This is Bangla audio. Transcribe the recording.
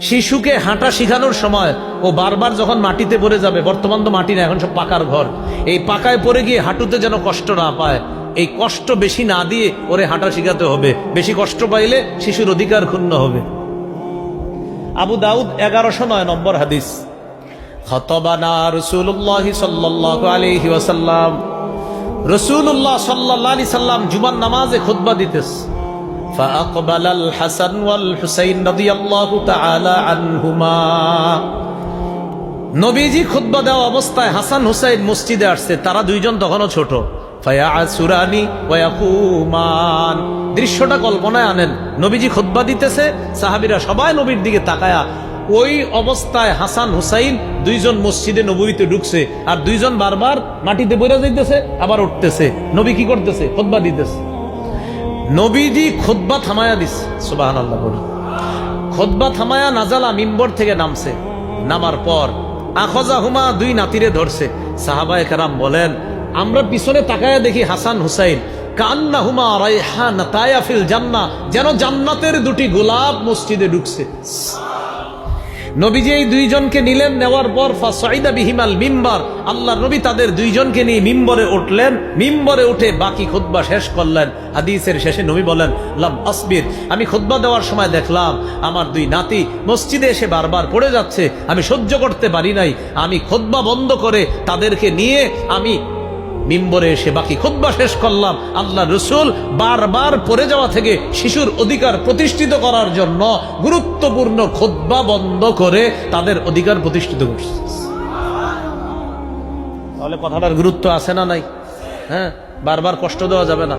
শিশুকে হাঁটা শিখানোর সময় ও বারবার যখন মাটিতে পড়ে যাবে, বর্তমান তো মাটি না, এখন সব পাকার ঘর, এই পাকায় পড়ে গিয়ে হাঁটুতে যেন কষ্ট না পায়, এই কষ্ট বেশি না দিয়ে ওরে হাঁটা শিখাতে হবে। বেশি কষ্ট পাইলে শিশুর অধিকার ক্ষুণ্ণ হবে। আবু দাউদ 1109 নম্বর হাদিস। খতবানা রাসূলুল্লাহ সাল্লাল্লাহু আলাইহি ওয়াসাল্লাম, রাসূলুল্লাহ সাল্লাল্লাহু আলাইহি সাল্লাম জুমার নামাজে খুতবা দিতেছে। ফাআকবালাল হাসান ওয়াল হুসাইন রাদিয়াল্লাহু তাআলা আনহুমা, নবীজি খুতবা দেওয়া অবস্থায় হাসান হুসাইন মসজিদে আসছে, তারা দুইজন তখনও ছোট। ফায়াসুরানি ওয়া ইয়াকুমান, দৃশ্যটা কল্পনায় আনেন, নবীজি খুতবা দিতেছে, সাহাবীরা সবাই নবীর দিকে তাকায়া, ওই অবস্থায় হাসান হুসাইন দুইজন মসজিদে নববীতে ঢুকছে, আর দুইজন বারবার মাটিতে পড়ে যাইতেছে, আবার উঠতেছে। নবী কি করতেছে? খুতবা দিতেছে। নবীজি খুতবা থামায়া দিচ্ছে, সুবহানাল্লাহ বলে। খুতবা থামায়া নাজালা, মিম্বর থেকে নামছে। নামার পর আখজাহুমা, দুই নাতিরে ধরছে। সাহাবায়ে কেরাম বলেন, আমরা পিছনে তাকায়া দেখি হাসান হুসাইন কান্নাহুমা রাইহানাতায়া ফিল জান্নাহ, যেন জান্নাতের দুটি গোলাপ মসজিদে ঢুকছে। নবীজি এই দুইজনকে নিলেন, নেওয়ার পর ফাসাইদা বিহিমাল মিম্বার, আল্লাহর নবী তাদের দুইজনকে নিয়ে মিম্বরে উঠলেন। মিম্বরে উঠে বাকি খুতবা শেষ করলেন। হাদিসের শেষে নবী বলেন, লাম আসবির, আমি খুতবা দেওয়ার সময় দেখলাম আমার দুই নাতি মসজিদে এসে বারবার পড়ে যাচ্ছে, আমি সহ্য করতে পারি নাই, আমি খুতবা বন্ধ করে তাদেরকে নিয়ে আমি মিম্বরে এসে বাকি খুতবা শেষ করলাম। আল্লাহ রসুল বারবার পড়ে যাওয়া থেকে শিশুর অধিকার প্রতিষ্ঠিত করার জন্য গুরুত্বপূর্ণ খুতবা বন্ধ করে তাদের অধিকার প্রতিষ্ঠিত করছে। তাহলে কথাটার গুরুত্ব আছে না নাই? হ্যাঁ, বারবার কষ্ট দেওয়া যাবে না।